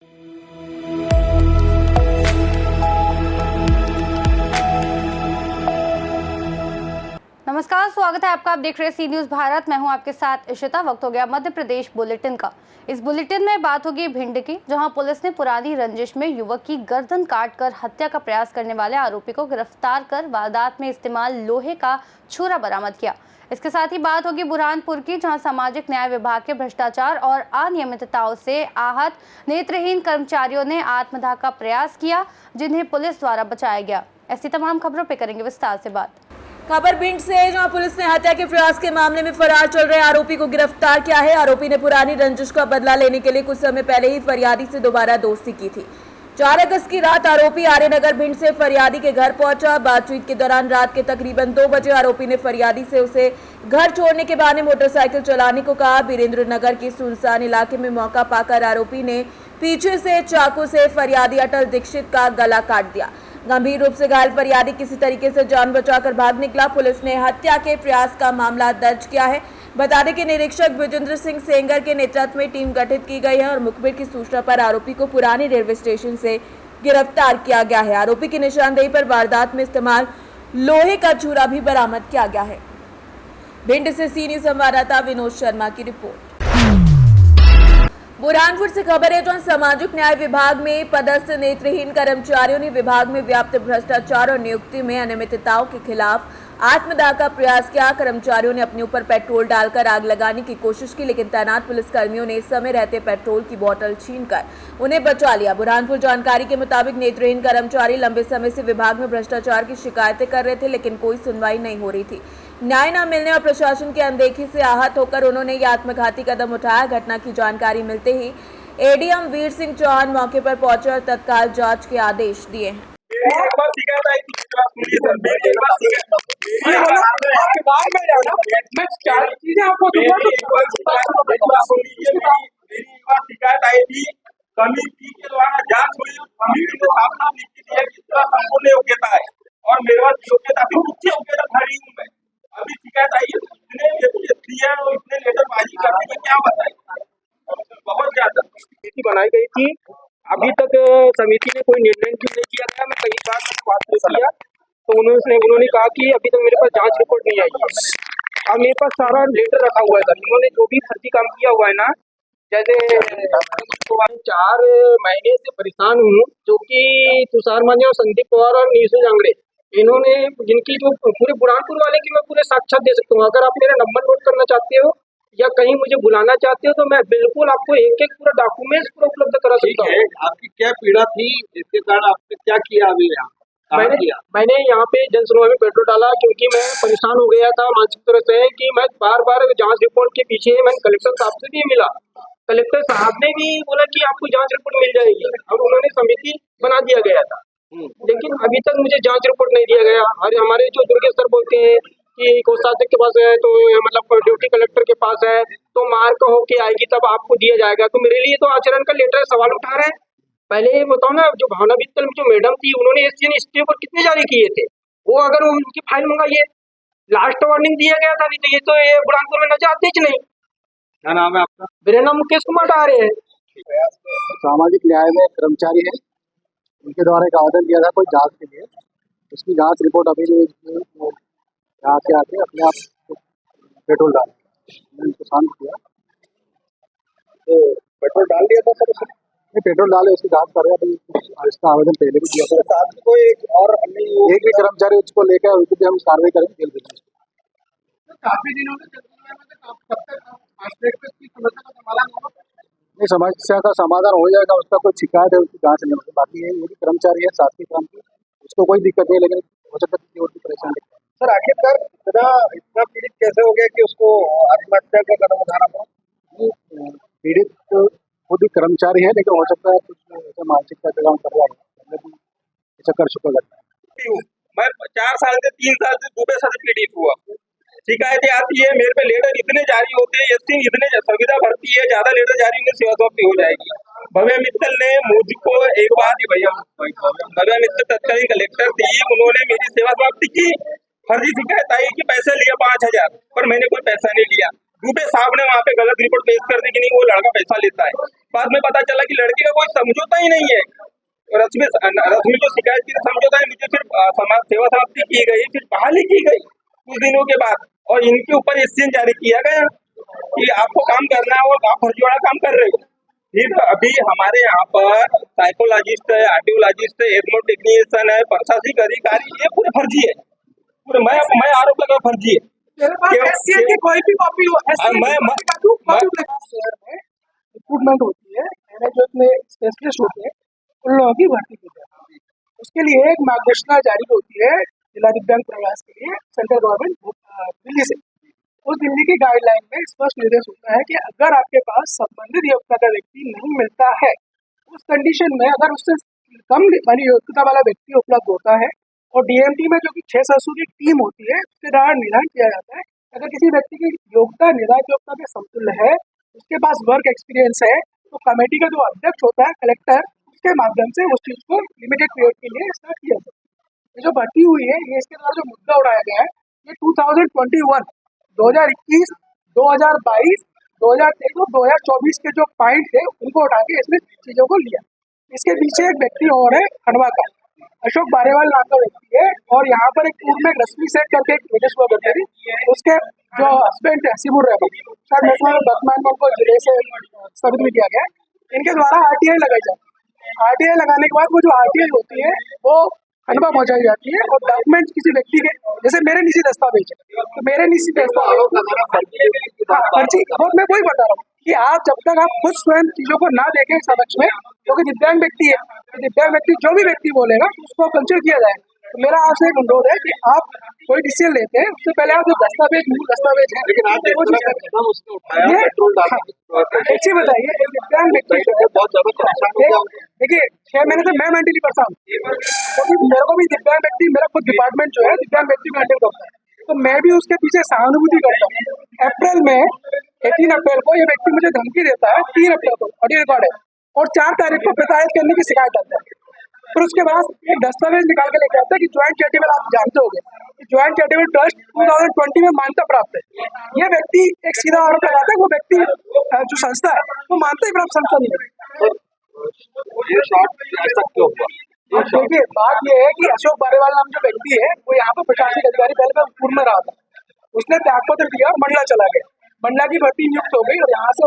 नमस्कार, स्वागत है आपका। आप देख रहे हैं सी न्यूज भारत। मैं हूं आपके साथ इशिता। वक्त हो गया मध्य प्रदेश बुलेटिन का। इस बुलेटिन में बात होगी भिंड की, जहां पुलिस ने पुरानी रंजिश में युवक की गर्दन काटकर हत्या का प्रयास करने वाले आरोपी को गिरफ्तार कर वारदात में इस्तेमाल लोहे का छुरा बरामद किया। इसके साथ ही बात होगी बुरहानपुर की, जहां सामाजिक न्याय विभाग के भ्रष्टाचार और अनियमितताओं से आहत नेत्रहीन कर्मचारियों ने आत्मदाह का प्रयास किया, जिन्हें पुलिस द्वारा बचाया गया। ऐसी तमाम खबरों पर करेंगे विस्तार से बात। खबर भिंड से है, जहां पुलिस ने हत्या के प्रयास के मामले में फरार चल रहे आरोपी को गिरफ्तार किया है। आरोपी ने पुरानी रंजिश का बदला लेने के लिए कुछ समय पहले ही फरियादी से दोबारा दोस्ती की थी। 4 अगस्त की रात आरोपी आर्यनगर भिंड से फरियादी के घर पहुंचा। बातचीत के दौरान रात के तकरीबन 2 बजे आरोपी ने फरियादी से उसे घर छोड़ने के बहाने मोटरसाइकिल चलाने को कहा। वीरेंद्र नगर के सुनसान इलाके में मौका पाकर आरोपी ने पीछे से चाकू से फरियादी अटल दीक्षित का गला काट दिया। गंभीर रूप से घायल फरियादी किसी तरीके से जान बचाकर भाग निकला। पुलिस ने हत्या के प्रयास का मामला दर्ज किया है। बता दें कि निरीक्षक विजेंद्र सिंह सेंगर के नेतृत्व में टीम गठित की गई है और मुखबिर की सूचना पर आरोपी को पुरानी रेलवे स्टेशन से गिरफ्तार किया गया है। आरोपी की निशानदेही पर वारदात में इस्तेमाल लोहे का छुरा भी बरामद किया गया है। भिंड से सी न्यूज संवाददाता विनोद शर्मा की रिपोर्ट। बुरहानपुर से खबर है, जहां सामाजिक न्याय विभाग में पदस्थ नेत्रहीन कर्मचारियों ने विभाग में व्याप्त भ्रष्टाचार और नियुक्ति में अनियमितताओं के खिलाफ आत्मदाह का प्रयास किया। कर्मचारियों ने अपने ऊपर पेट्रोल डालकर आग लगाने की कोशिश की, लेकिन तैनात पुलिसकर्मियों ने समय रहते पेट्रोल की बोतल छीनकर उन्हें बचा लिया। बुरहानपुर जानकारी के मुताबिक नेत्रहीन कर्मचारी लंबे समय से विभाग में भ्रष्टाचार की शिकायतें कर रहे थे, लेकिन कोई सुनवाई नहीं हो रही थी। न्याय न मिलने और प्रशासन की अनदेखी से आहत होकर उन्होंने ये आत्मघाती कदम उठाया। घटना की जानकारी मिलते ही एडीएम वीर सिंह चौहान मौके पर पहुंचे और तत्काल जांच के आदेश दिए हैं। और मेरे पास योग्यता भी मुख्य योग्यता खड़ी हूँ मैं। अभी शिकायत आई है, इतने लेटरबाजी करने में क्या बताए, बहुत ज्यादा समिति बनाई गई थी। अभी तक समिति ने कोई निर्णय नहीं किया गया। मैं कई बार बात किया तो उन्होंने कहा कि अभी तक मेरे पास जांच रिपोर्ट नहीं आई है। अब मेरे पास सारा लेटर रखा हुआ है सर। इन्होंने जो भी फर्जी काम किया हुआ है ना, जैसे 4 महीने से परेशान हूँ, जो कि तुषार मांझी और संदीप पवार और नीसू जांगड़े, इन्होंने जिनकी जो पूरे बुरहानपुर वाले की मैं पूरे साक्षात दे सकता हूँ। अगर आप मेरा नंबर नोट करना चाहते हो या कहीं मुझे बुलाना चाहते हो तो मैं बिल्कुल आपको एक पूरा डॉक्यूमेंट्स पूरा उपलब्ध करा सकता हूँ। आपकी क्या पीड़ा थी, जिसके कारण आपने क्या किया अभी यहाँ? मैंने यहाँ पे जन सुनवाई में पेट्रोल डाला, क्योंकि मैं परेशान हो गया था मानसिक तरह से कि मैं बार जांच रिपोर्ट के पीछे मैंने कलेक्टर साहब से भी मिला। कलेक्टर साहब ने भी बोला कि आपको जांच रिपोर्ट मिल जाएगी और उन्होंने समिति बना दिया गया था, लेकिन अभी तक मुझे जांच रिपोर्ट नहीं दिया गया। और हमारे जो दुर्गे सर बोलते हैं कि कोषाध्यक्ष के पास है तो मतलब ड्यूटी कलेक्टर के पास है तो मार्क होके आएगी तब आपको दिया जाएगा। तो मेरे लिए तो आचरण का लेटर सवाल उठा रहे हैं। पहले ये बताओ ना, जो भावना वित्तल में जो मैडम थी उन्होंने एससी स्टे पर कितने जारी किए थे, वो अगर उनकी फाइल मंगाइए, लास्ट वार्निंग दिया गया था। नहीं तो ये बुरहानपुर में न जाते ही नहीं। क्या नाम है आपका? मेरा नाम मुकेश कुमार डारे है। सामाजिक न्याय में कर्मचारी है, उनके द्वारा एक आवेदन दिया था कोई जांच के लिए। उसकी जांच रिपोर्ट अभी यहाँ से आके अपने आप पेट्रोल डाल उनको शांत किया। तो पेट्रोल डाल दिया था सर? नहीं, पेट्रोल डाले उसकी जांच कर रहे हैं। अभी इसका आवेदन पहले भी दिया था। साथ में कोई और अन्य एक भी कर्मचारी उसको लेकर उसको भी हम कार्रवाई करेंगे जेल भेजेंगे। काफी दिनों में समस्या का समाधान हो जाएगा। उसका कोई शिकायत है उसकी जांच नहीं होगी। बाकी ये भी कर्मचारी है साथ ही काम की, उसको कोई दिक्कत नहीं, लेकिन हो सकता है किसी और की परेशानी। सर आखिरकार इतना पीड़ित कैसे हो गया कि उसको आत्महत्या का कदम उठाना पड़ा? पीड़ित खुद ही कर्मचारी है, लेकिन हो सकता है कुछ ऐसा मानसिकता का काम कर रहा है, ऐसा कर चुका लगता है। मैं 4 साल से 3 साल से दुबे से पीड़ित हुआ। शिकायतें आती है मेरे पे, लेटर इतने जारी होते हैं, एससी इतने संविदा भरती है, ज्यादा लेटर जारी होंगे सेवा समाप्ति हो जाएगी। भव्य मित्तल ने मुझको एक बात ही भैया, भव्य मित्तल तत्कालीन कलेक्टर थी, उन्होंने मेरी सेवा समाप्ति की। फर्जी शिकायत आई कि पैसे लिया 5000, पर मैंने कोई पैसा नहीं लिया। दुबे साहब ने वहाँ पे गलत रिपोर्ट पेश कर दी कि नहीं वो लड़का पैसा लेता है। बाद में पता चला कि लड़के का कोई समझौता ही नहीं है। रश्मि जो शिकायत की समझौता है, मुझे फिर समाज सेवा समाप्ति की गई, फिर बहाली की गई कुछ दिनों के बाद, और इनके ऊपर स्टेन जारी किया गया कि आपको काम करना है और आप फर्जीवाड़ा काम कर रहे हो। फिर अभी हमारे यहाँ पर साइकोलॉजिस्ट है, आर्टियोलॉजिस्ट है, एग्नो टेक्नीशियन है, प्रशासनिक अधिकारी, ये पूरे फर्जी है। पूरे मैं आरोप लगा फर्जी है। कोई भी कॉपी हो रिक्रूटमेंट होती है, मैनेजमेंट में स्पेशलिस्ट होते हैं, उन लोगों की भर्ती की जाती है। उसके लिए एक मार्गदर्शिका जारी होती है जिला दिव्यांग प्रयास के लिए सेंट्रल गवर्नमेंट दिल्ली से। उस दिल्ली की गाइडलाइन में स्पष्ट निर्देश होता है कि अगर आपके पास संबंधित योग्यता का व्यक्ति नहीं मिलता है, उस कंडीशन में अगर उससे कम योग्यता वाला व्यक्ति उपलब्ध होता है और डीएमटी में जो कि 6 सदस्यों की टीम होती है उसके द्वारा निर्धारण किया जाता है, अगर किसी व्यक्ति की योग्यता निर्धारित योग्यता के समतुल्य है, उसके पास वर्क एक्सपीरियंस है, तो कमेटी का जो अध्यक्ष होता है कलेक्टर, उसके माध्यम से उस चीज को लिमिटेड पीरियड के लिए स्टार्ट किया जाता है। ये जो भर्ती हुई है, ये इसके द्वारा जो मुद्दा उठाया गया है, ये 2021, 2021, 2022, 2023 और 2024 के जो पॉइंट थे उनको उठा के इसमें चीजों को लिया। इसके पीछे एक व्यक्ति और है खंडवा का, अशोक बारेवाल नाम का व्यक्ति है, और यहाँ पर एक पूर्व में रश्मि सेठ करके एक केस हुआ करती थी, उसके जो हस्बैंड है सिमुर रहमान, सर वर्तमान में उनको जिले से सबमिट में किया गया। इनके द्वारा आरटीआई लगाई जाती है। आरटीआई लगाने के बाद वो जो आरटीआई होती है वो खंडवा पहुंचाई जाती है, और डॉक्यूमेंट किसी व्यक्ति के, जैसे मेरे निजी दस्तावेज है, तो मेरे निजी दस्तावेज फर्जी, मैं वही बता रहा हूँ कि आप जब तक आप खुद स्वयं चीजों को ना देखें समक्ष में, क्योंकि दिव्यांग व्यक्ति है, तो दिव्यांग व्यक्ति जो भी व्यक्ति बोलेगा उसको कंसिडर किया जाए। तो मेरा आपसे एक अनुरोध है कि आप कोई डिसीजन लेते हैं उससे पहले आप जो दस्तावेज मूल दस्तावेज है, लेकिन आप एक चीज बताइए, दिव्यांग व्यक्ति देखिए 6 महीने से मैं मेंटली परेशान, क्योंकि मेरे को भी दिव्यांग व्यक्ति, मेरा खुद डिपार्टमेंट जो है दिव्यांग व्यक्ति को हैंडल करता है, तो मैं भी उसके पीछे सहानुभूति करता हूँ। अप्रैल में 18 अप्रैल को ये व्यक्ति मुझे धमकी देता है, 3 अप्रैल को ऑडियो रिकॉर्ड है, और 4 तारीख को प्रताड़ित करने की शिकायत आता है। फिर उसके बाद एक दस्तावेज निकाल के लेके आता है कि ज्वाइंट चैरिटेबल, आप जानते होंगे ज्वाइंट चैरिटेबल ट्रस्ट 2020 में मान्यता प्राप्त है। ये व्यक्ति एक सीधा आरोप लगाता है, वो व्यक्ति जो संस्था है वो मानता ही प्राप्त संस्था नहीं है। देखिए बात ये है कि अशोक बारेवाल नाम जो व्यक्ति है वो यहाँ पर प्रशासनिक अधिकारी पहले पूर्व में रहा था, उसने त्यागपत्र दिया और मंडला चला गया, मंडला की भर्ती नियुक्त हो गई और यहाँ से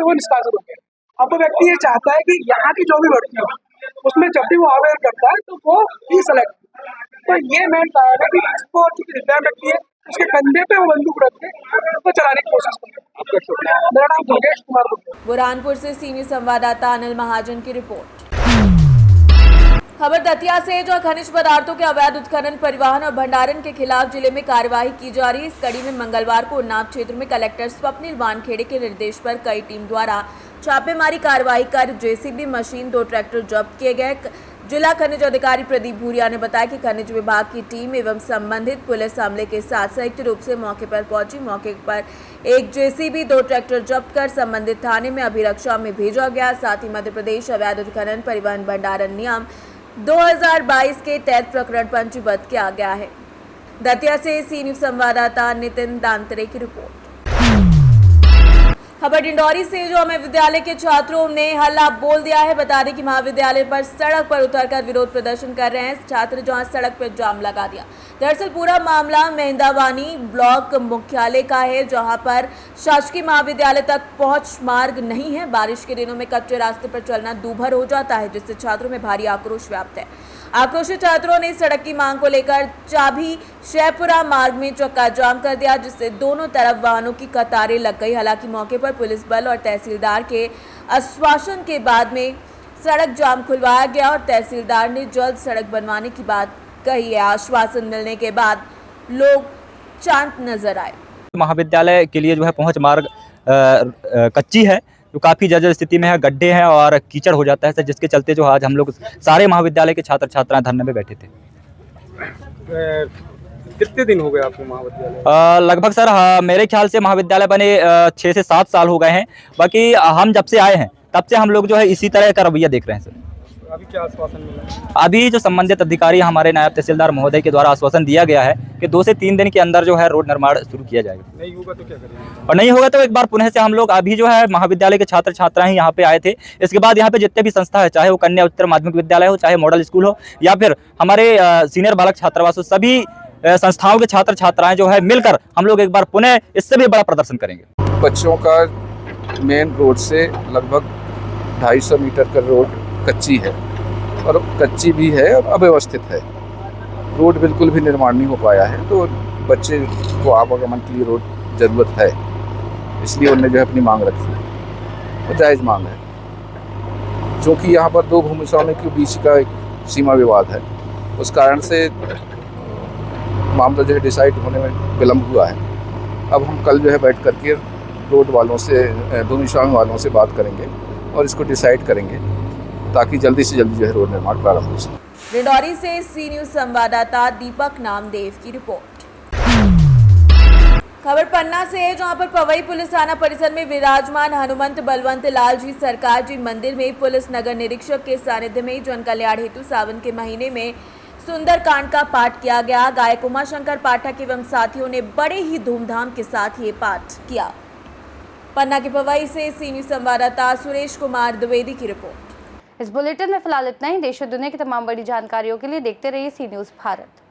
वो निष्कासित हो गया। अब वो व्यक्ति ये चाहता है कि यहाँ की जो भी भर्ती हो उसमें जब भी वो आवेदन करता है तो वो ही सेलेक्ट, तो ये मेन कारण है कि इसको दिव्यांग व्यक्ति है उसके कंधे पे वो बंदूक रख के उसको चलाने की कोशिश करते हैं। मेरा नाम दुर्गेश कुमार गुप्ता। बुरहानपुर से सीनियर संवाददाता अनिल महाजन की रिपोर्ट। खबर दतिया से, जो खनिज पदार्थों के अवैध उत्खनन, परिवहन और भंडारण के खिलाफ जिले में कार्यवाही की जा रही है। इस कड़ी में मंगलवार को उन्नाव क्षेत्र में कलेक्टर स्वप्निल वानखेड़े के निर्देश पर कई टीम द्वारा छापेमारी कार्रवाई कर जेसीबी मशीन, 2 ट्रैक्टर जब्त किए गए। जिला खनिज अधिकारी प्रदीप भूरिया ने बताया कि खनिज विभाग की टीम एवं संबंधित पुलिस अमले के साथ संयुक्त रूप से मौके पर पहुंची। मौके पर एक जेसीबी, 2 ट्रैक्टर जब्त कर संबंधित थाने में अभिरक्षा में भेजा गया। साथ ही मध्य प्रदेश अवैध उत्खनन, परिवहन, भंडारण नियम 2022 के तहत प्रकरण पंजीबद्ध किया गया है। दतिया से सी न्यूज संवाददाता नितिन दांतरे की रिपोर्ट। खबर डिंडौरी से, जो महाविद्यालय के छात्रों ने हल्ला बोल दिया है। बता दें कि महाविद्यालय पर सड़क पर उतरकर विरोध प्रदर्शन कर रहे हैं छात्र, जहां सड़क पर जाम लगा दिया। दरअसल पूरा मामला मेहंदावानी ब्लॉक मुख्यालय का है, जहां पर शासकीय महाविद्यालय तक पहुंच मार्ग नहीं है। बारिश के दिनों में कच्चे रास्ते पर चलना दूभर हो जाता है, जिससे छात्रों में भारी आक्रोश व्याप्त है। आक्रोशित छात्रों ने सड़क की मांग को लेकर चाभी शेपुरा मार्ग में चक्का जाम कर दिया, जिससे दोनों तरफ वाहनों की कतारें लग गई। हालांकि मौके पर पुलिस बल और तहसीलदार के आश्वासन के बाद में सड़क जाम खुलवाया गया और तहसीलदार ने जल्द सड़क बनवाने की बात कही है। आश्वासन मिलने के बाद लोग शांत नजर आए। महाविद्यालय के लिए जो है पहुंच मार्ग कच्ची है, जो काफ़ी जर्जर स्थिति में है, गड्ढे हैं और कीचड़ हो जाता है सर, जिसके चलते जो आज हम लोग सारे महाविद्यालय के छात्र छात्राएं धरने में बैठे थे। कितने दिन हो गए आपको महाविद्यालय? लगभग सर मेरे ख्याल से महाविद्यालय बने 6 से 7 साल हो गए हैं। बाकी हम जब से आए हैं तब से हम लोग जो है इसी तरह का रवैया देख रहे हैं सर। तो अभी क्या आश्वासन मिला? अभी जो संबंधित अधिकारी हमारे नायब तहसीलदार महोदय के द्वारा आश्वासन दिया गया है कि 2 से 3 दिन के अंदर जो है रोड निर्माण शुरू किया जाएगा। नहीं होगा तो क्या करेंगे? और नहीं होगा तो एक बार पुनः से हम लोग अभी जो है महाविद्यालय के छात्र छात्राएं यहाँ पे आए थे। इसके बाद यहाँ पे जितने भी संस्था है, चाहे वो कन्या उच्चतर माध्यमिक विद्यालय हो, चाहे मॉडल स्कूल हो, या फिर हमारे सीनियर बालक छात्रावास हो, सभी संस्थाओं के छात्र छात्राएं जो है मिलकर हम लोग एक बार पुनः इससे भी बड़ा प्रदर्शन करेंगे। बच्चों का मेन रोड से लगभग 250 मीटर का रोड कच्ची है, और कच्ची भी है और अव्यवस्थित है। रोड बिल्कुल भी निर्माण नहीं हो पाया है, तो बच्चे को आवागमन के लिए रोड ज़रूरत है, इसलिए उन्होंने जो है अपनी मांग रखी है, जायज़ मांग है। क्योंकि यहाँ पर 2 भूमि स्वामी के बीच का एक सीमा विवाद है, उस कारण से मामला जो है डिसाइड होने में विलम्ब हुआ है। अब हम कल जो है बैठ करके रोड वालों से, भूमि स्वामी वालों से बात करेंगे और इसको डिसाइड करेंगे, ताकि जल्दी से जल्दी जो है रोड निर्माण प्रारंभ हो सके। डिंडौरी से सी न्यूज़ संवाददाता दीपक नामदेव की रिपोर्ट। खबर पन्ना से है, जहां पर पवई पुलिस थाना परिसर में विराजमान हनुमंत बलवंत लाल जी सरकार जी मंदिर में पुलिस नगर निरीक्षक के सानिध्य में जन कल्याण हेतु सावन के महीने में सुंदर कांड का पाठ किया गया। गायक उमाशंकर पाठक एवं साथियों ने बड़े ही धूमधाम के साथ ये पाठ किया। पन्ना के पवई से सी न्यूज़ संवाददाता सुरेश कुमार द्विवेदी की रिपोर्ट। इस बुलेटिन में फिलहाल इतना ही। देश और दुनिया की तमाम बड़ी जानकारियों के लिए देखते रहिए सी न्यूज़ भारत।